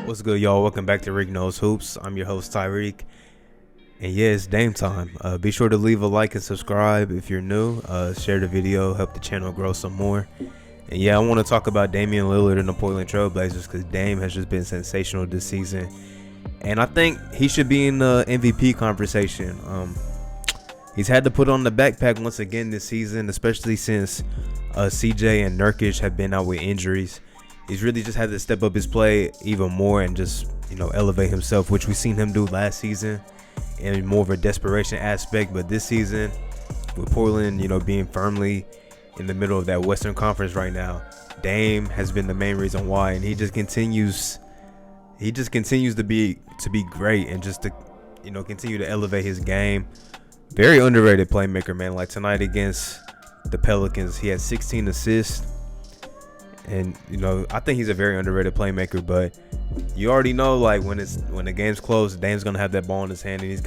What's good, y'all? Welcome back to Rick Knows Hoops. I'm your host, Tyreek. And yeah, it's Dame time. Be sure to leave a like and subscribe if you're new. Share the video, help the channel grow some more. And yeah, I want to talk about Damian Lillard and the Portland Trail Blazers because Dame has just been sensational this season. And I think he should be in the MVP conversation. He's had to put on the backpack once again this season, especially since CJ and Nurkic have been out with injuries. He's really just had to step up his play even more and just, elevate himself, which we've seen him do last season in more of a desperation aspect. But this season, with Portland, being firmly in the middle of that Western Conference right now, Dame has been the main reason why, and he just continues to be great and just to, continue to elevate his game. Very underrated playmaker, man. Like tonight against the Pelicans, he had 16 assists. And I think he's a very underrated playmaker, but you already know, like when the game's close, Dame's gonna have that ball in his hand, and he's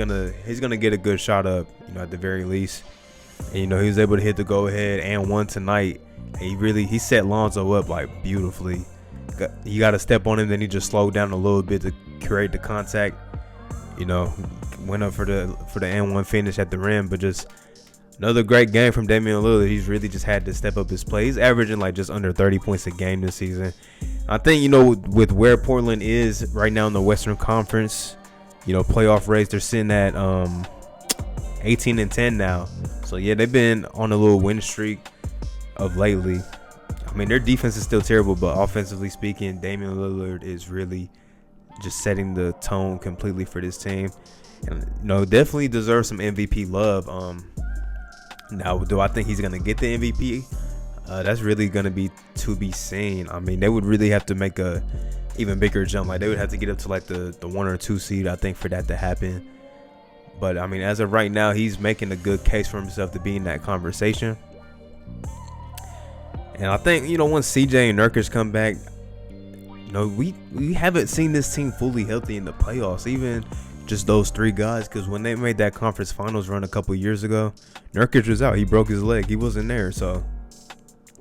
gonna get a good shot up, at the very least. And he was able to hit the go ahead and one tonight. And he set Lonzo up like beautifully. You got to step on him, then he just slowed down a little bit to create the contact. Went up for the and one finish at the rim, but just another great game from Damian Lillard. He's really just had to step up his play. He's averaging like just under 30 points a game this season. I think, with where Portland is right now in the Western Conference, playoff race, they're sitting at 18-10 now. So, yeah, they've been on a little win streak of lately. I mean, their defense is still terrible, but offensively speaking, Damian Lillard is really just setting the tone completely for this team. And, definitely deserves some MVP love. Now, do I think he's going to get the MVP? That's really going to be to be seen. I mean, they would really have to make a even bigger jump. Like, they would have to get up to, like, the 1 or 2 seed, I think, for that to happen. But, I mean, as of right now, he's making a good case for himself to be in that conversation. And I think, once CJ and Nurkic come back, we haven't seen this team fully healthy in the playoffs, even just those three guys, because when they made that conference finals run a couple years ago, Nurkic was out. He broke his leg. He wasn't there. So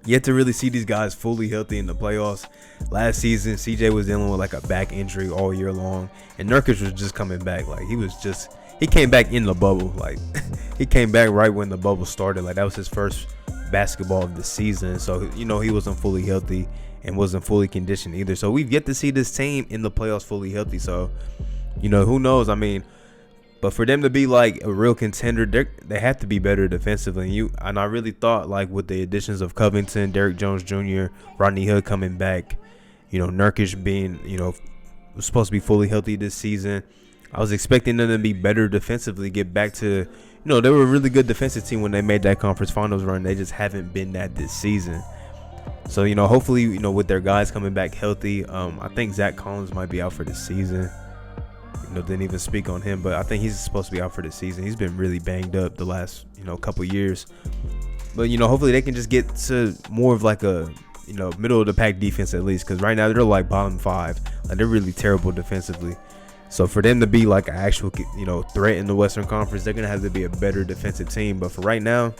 yet to really see these guys fully healthy in the playoffs. Last season, CJ was dealing with like a back injury all year long, and Nurkic was just coming back. Like he came back in the bubble. Like he came back right when the bubble started. Like that was his first basketball of the season. So he wasn't fully healthy and wasn't fully conditioned either. So we've yet to see this team in the playoffs fully healthy. So who knows? I mean, but for them to be like a real contender, they have to be better defensively. And I really thought, like, with the additions of Covington, Derrick Jones Jr., Rodney Hood coming back, Nurkic being, was supposed to be fully healthy this season. I was expecting them to be better defensively, get back to, they were a really good defensive team when they made that conference finals run. They just haven't been that this season. So, hopefully, with their guys coming back healthy, I think Zach Collins might be out for this season. Didn't even speak on him, but I think he's supposed to be out for the season. He's been really banged up the last, couple years. But, hopefully they can just get to more of like a, middle of the pack defense at least, because right now they're like bottom 5. Like they're really terrible defensively. So for them to be like an actual, threat in the Western Conference, they're going to have to be a better defensive team. But for right now,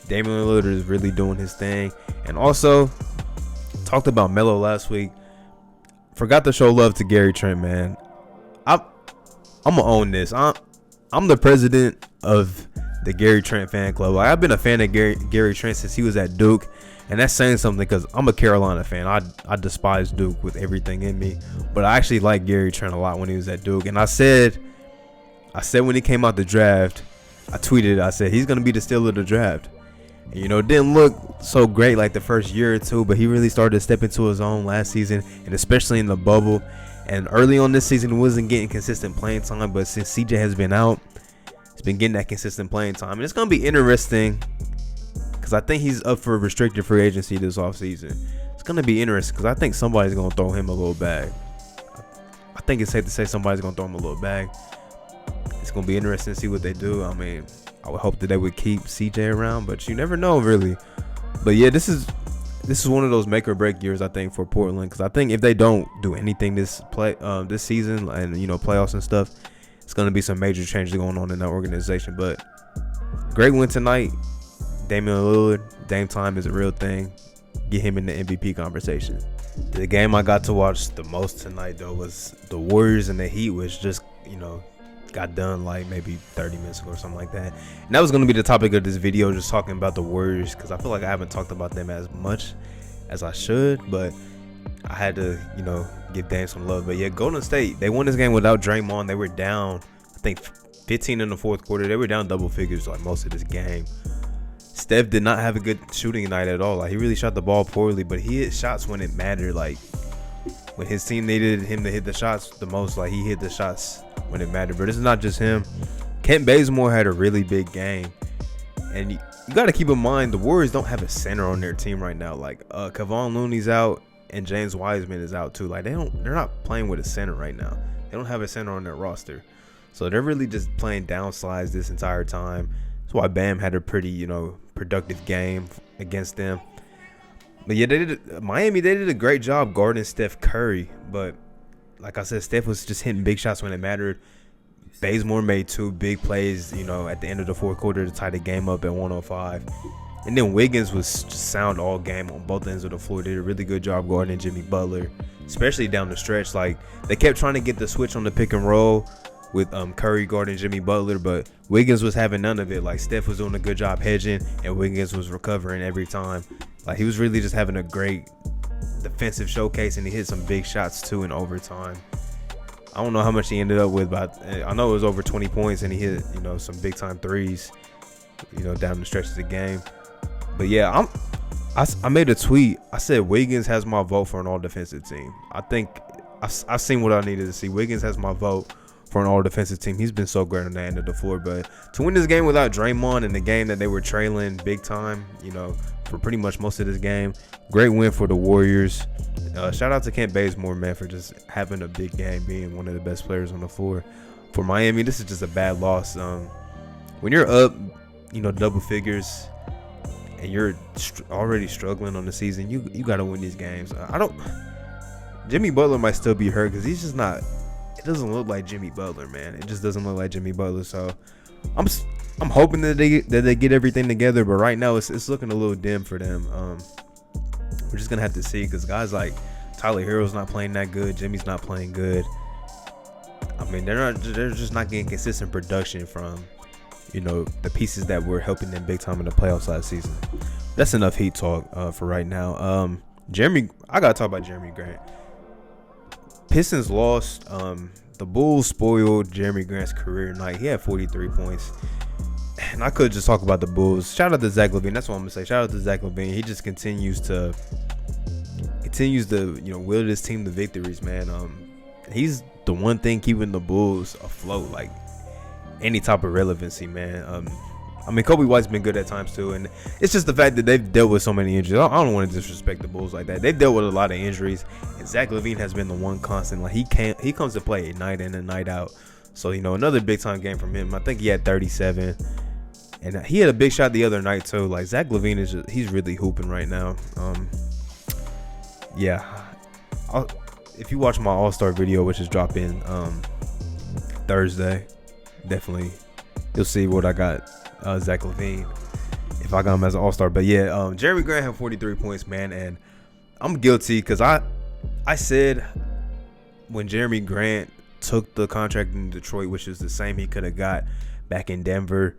Damian Lillard is really doing his thing. And also, talked about Melo last week. Forgot to show love to Gary Trent, man. I'm gonna own this. I'm the president of the Gary Trent fan club. Like, I've been a fan of Gary Trent since he was at Duke, and that's saying something because I'm a Carolina fan. I despise Duke with everything in me, but I actually like Gary Trent a lot when he was at Duke. And I said when he came out the draft, I tweeted, I said he's gonna be the steal of the draft. And, it didn't look so great like the first year or two, but he really started to step into his own last season, and especially in the bubble. And early on this season, he wasn't getting consistent playing time. But since CJ has been out, he's been getting that consistent playing time. And it's going to be interesting because I think he's up for restricted free agency this offseason. It's going to be interesting because I think somebody's going to throw him a little bag. I think it's safe to say somebody's going to throw him a little bag. It's going to be interesting to see what they do. I mean, I would hope that they would keep CJ around, but you never know, really. But, yeah, this is one of those make or break years, I think, for Portland, because I think if they don't do anything this season and playoffs and stuff, it's going to be some major changes going on in that organization. But great win tonight. Damian Lillard, Dame time is a real thing. get him in the MVP conversation. The game I got to watch the most tonight, though, was the Warriors and the Heat, which just, got done like maybe 30 minutes ago or something like that. And that was going to be the topic of this video, just talking about the Warriors, because I feel like I haven't talked about them as much as I should, but I had to, give Dame some love. But yeah, Golden State, they won this game without Draymond. They were down, I think, 15 in the fourth quarter. They were down double figures like most of this game. Steph did not have a good shooting night at all. Like, he really shot the ball poorly, but he hit shots when it mattered. Like, when his team needed him to hit the shots the most, like, he hit the shots when it mattered. But it's not just him. Kent Bazemore had a really big game. And you got to keep in mind, the Warriors don't have a center on their team right now. Like, Kevon Looney's out and James Wiseman is out too. Like, they're not playing with a center right now. They don't have a center on their roster. So they're really just playing downslides this entire time. That's why Bam had a pretty, productive game against them. But yeah, Miami did a great job guarding Steph Curry. But like I said, Steph was just hitting big shots when it mattered. Bazemore made 2 big plays, at the end of the fourth quarter to tie the game up at 105. And then Wiggins was just sound all game on both ends of the floor. Did a really good job guarding Jimmy Butler, especially down the stretch. Like, they kept trying to get the switch on the pick and roll with Curry guarding Jimmy Butler, but Wiggins was having none of it. Like, Steph was doing a good job hedging, and Wiggins was recovering every time. Like, he was really just having a great defensive showcase, and he hit some big shots too in overtime. I don't know how much he ended up with, but I know it was over 20 points, and he hit, some big time threes, down the stretch of the game. But yeah, I made a tweet. I said Wiggins has my vote for an all defensive team. I think I've seen what I needed to see. Wiggins has my vote for an all defensive team. He's been so great on the end of the floor. But to win this game without Draymond in the game that they were trailing big time, for pretty much most of this game, great win for the Warriors. Shout out to Kent Bazemore, man, for just having a big game, being one of the best players on the floor. For Miami, this is just a bad loss. When you're up, double figures, and you're already struggling on the season, you got to win these games. Jimmy Butler might still be hurt because he's just not. It doesn't look like Jimmy Butler, man. It just doesn't look like Jimmy Butler. So I'm hoping that they get everything together, but right now it's looking a little dim for them. We're just gonna have to see, because guys like Tyler Herro's not playing that good. Jimmy's not playing good. I mean, they're just not getting consistent production from the pieces that were helping them big time in the playoffs last season. That's enough Heat talk for right now. I gotta talk about Jeremy Grant. Pistons lost. The Bulls spoiled Jeremy Grant's career night. He had 43 points. And I could just talk about the Bulls. Shout out to Zach LaVine. That's what I'm gonna say. Shout out to Zach LaVine. He just continues to will this team to victories, man. He's the one thing keeping the Bulls afloat, like any type of relevancy, man. I mean, Kobe White's been good at times too, and it's just the fact that they've dealt with so many injuries. I don't want to disrespect the Bulls like that. They've dealt with a lot of injuries, and Zach LaVine has been the one constant. Like, he comes to play night in and night out. So another big time game from him. I think he had 37, and he had a big shot the other night too. Like, Zach LaVine he's really hooping right now. If you watch my All-Star video, which is dropping Thursday, definitely you'll see what I got. Zach LaVine, if I got him as an all-star. But yeah, Jeremy Grant had 43 points, man, and I'm guilty because I said when Jeremy Grant took the contract in Detroit, which is the same he could have got back in Denver,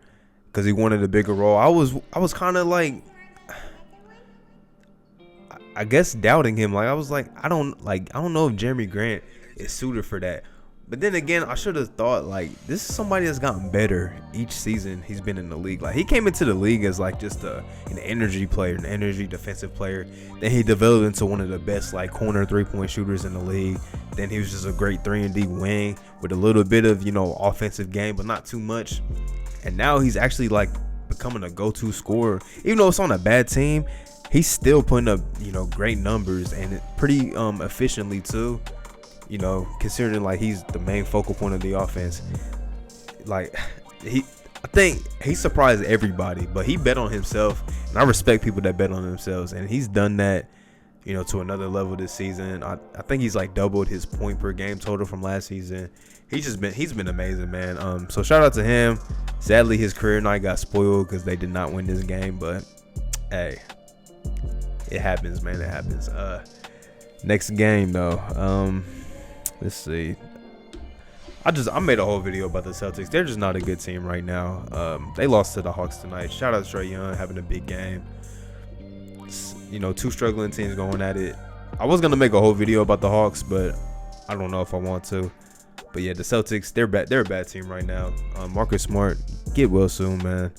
because he wanted a bigger role. I was kind of like, I guess, doubting him. Like, I was like, I don't know if Jeremy Grant is suited for that. But then again, I should have thought, like, this is somebody that's gotten better each season he's been in the league. Like, he came into the league as, like, just an energy player, an energy defensive player. Then he developed into one of the best, like, corner three-point shooters in the league. Then he was just a great 3-and-D wing with a little bit of, offensive game, but not too much. And now he's actually, like, becoming a go-to scorer. Even though it's on a bad team, he's still putting up, great numbers, and pretty efficiently, too. Considering, like, he's the main focal point of the offense. Like, I think he surprised everybody, but he bet on himself, and I respect people that bet on themselves, and he's done that, to another level this season. I think he's, like, doubled his point per game total from last season. He's been amazing, man. So shout out to him. Sadly, his career night got spoiled because they did not win this game, but hey, It happens, man. It happens. Next game though. Let's see. I made a whole video about the Celtics. They're just not a good team right now. They lost to the Hawks tonight. Shout out to Trae Young having a big game. Two struggling teams going at it. I was gonna make a whole video about the Hawks, but I don't know if I want to. But yeah, the Celtics, they're bad. They're a bad team right now. Marcus Smart, get well soon, man.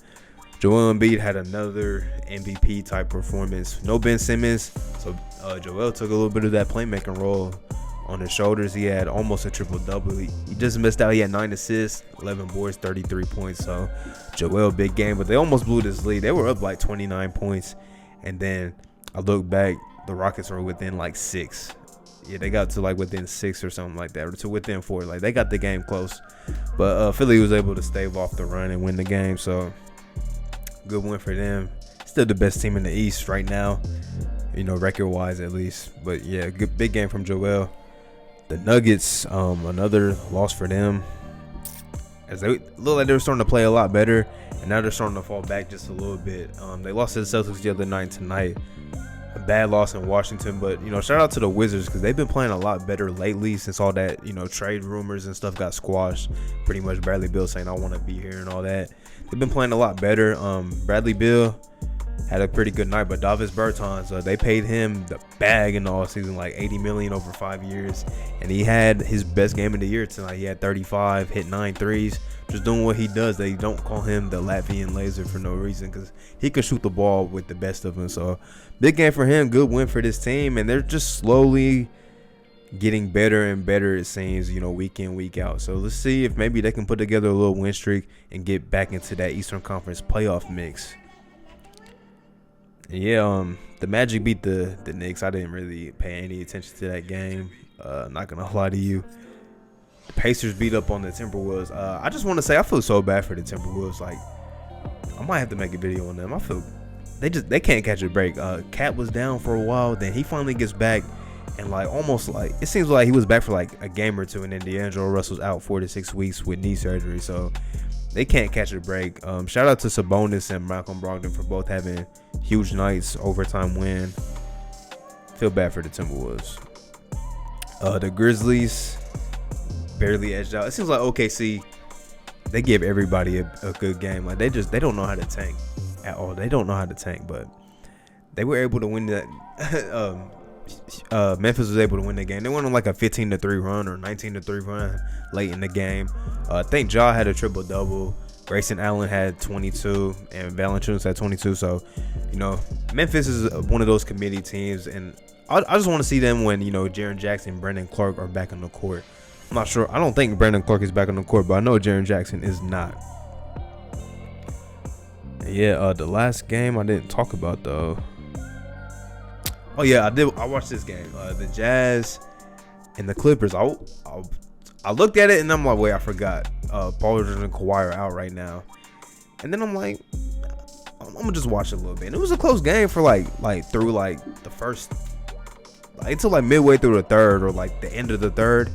Joel Embiid had another MVP type performance. No Ben Simmons, so Joel took a little bit of that playmaking role on his shoulders. He had almost a triple-double. He just missed out. He had 9 assists, 11 boards, 33 points. So Joel, big game, but they almost blew this lead. They were up like 29 points, and then I look back, the Rockets were within like 6. Yeah, they got to like within 6 or something like that, or to within 4. Like they got the game close, but Philly was able to stave off the run and win the game. So good win for them. Still the best team in the East right now, record-wise at least. But yeah, good big game from Joel. The Nuggets, another loss for them, as they look like they were starting to play a lot better, and now they're starting to fall back just a little bit. They lost to the Celtics the other night tonight. A bad loss in Washington, but shout out to the Wizards because they've been playing a lot better lately since all that trade rumors and stuff got squashed. Pretty much Bradley Beal saying I want to be here and all that. They've been playing a lot better. Bradley Beal had a pretty good night, but Davis Bertans, they paid him the bag in the offseason, like $80 million over 5 years, and he had his best game of the year tonight. He had 35, hit 9 threes, just doing what he does. They don't call him the Latvian laser for no reason because he can shoot the ball with the best of them. So big game for him, good win for this team, and they're just slowly getting better and better, it seems, week in, week out. So let's see if maybe they can put together a little win streak and get back into that Eastern Conference playoff mix. Yeah, the Magic beat the Knicks. I didn't really pay any attention to that game. Not gonna lie to you. The Pacers beat up on the Timberwolves. I just want to say I feel so bad for the Timberwolves. Like, I might have to make a video on them. I feel they can't catch a break. Cat was down for a while, then he finally gets back, and almost it seems like he was back for like a game or two, and then D'Angelo Russell's out 4 to 6 weeks with knee surgery. So they can't catch a break. Shout out to Sabonis and Malcolm Brogdon for both having huge nights, overtime win. Feel bad for the Timberwolves. The Grizzlies barely edged out. It seems like OKC, they give everybody a good game. Like they don't know how to tank at all. They don't know how to tank, but they were able to win that. Memphis was able to win the game. They went on like a 15-3 run or 19-3 run late in the game. I think Ja had a triple-double. Grayson Allen had 22, and Valanciunas had 22. So, Memphis is one of those committee teams, and I just want to see them when, Jaren Jackson and Brandon Clark are back on the court. I'm not sure. I don't think Brandon Clark is back on the court, but I know Jaren Jackson is not. Yeah, the last game I didn't talk about, though. Oh, yeah, I did. I watched this game. The Jazz and the Clippers. I looked at it, and I'm like, wait, I forgot. Paul George and Kawhi are out right now. And then I'm like, I'm going to just watch it a little bit. And it was a close game for, through, the first, until, midway through the third or, the end of the third.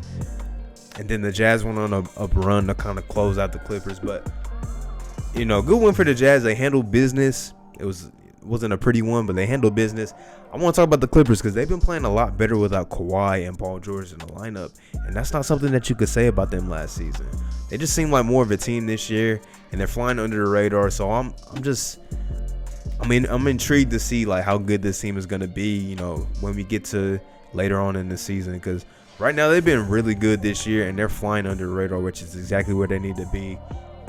And then the Jazz went on a run to kind of close out the Clippers. But, good win for the Jazz. They handled business. It wasn't a pretty one, but they handled business. I want to talk about the Clippers because they've been playing a lot better without Kawhi and Paul George in the lineup, and that's not something that you could say about them last season. They just seem like more of a team this year, and they're flying under the radar. So I'm intrigued to see how good this team is going to be, when we get to later on in the season, because right now they've been really good this year, and they're flying under the radar, which is exactly where they need to be.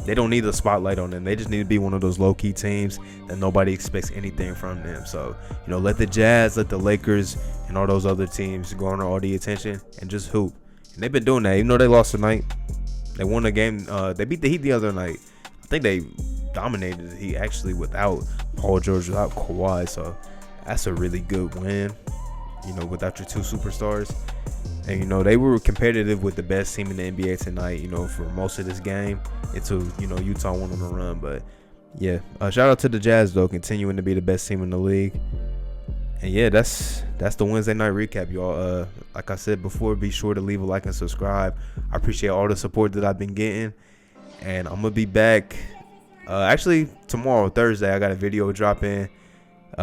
They don't need the spotlight on them. They just need to be one of those low-key teams that nobody expects anything from them. So, let the Jazz, let the Lakers, and all those other teams garner all the attention and just hoop. And they've been doing that. Even though they lost tonight, they won the game. They beat the Heat the other night. I think they dominated the Heat actually without Paul George, without Kawhi. So that's a really good win, without your two superstars. And, they were competitive with the best team in the NBA tonight, for most of this game until, Utah went on the run. But, yeah, shout out to the Jazz, though, continuing to be the best team in the league. And, yeah, that's the Wednesday night recap, y'all. Like I said before, be sure to leave a like and subscribe. I appreciate all the support that I've been getting. And I'm going to be back, actually, tomorrow, Thursday. I got a video dropping.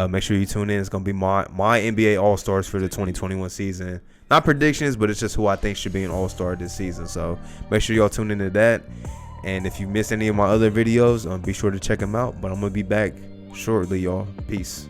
Make sure you tune in. It's gonna be my NBA All Stars for the 2021 season. Not predictions, but it's just who I think should be an All Star this season. So make sure y'all tune into that. And if you missed any of my other videos, be sure to check them out. But I'm gonna be back shortly, y'all. Peace.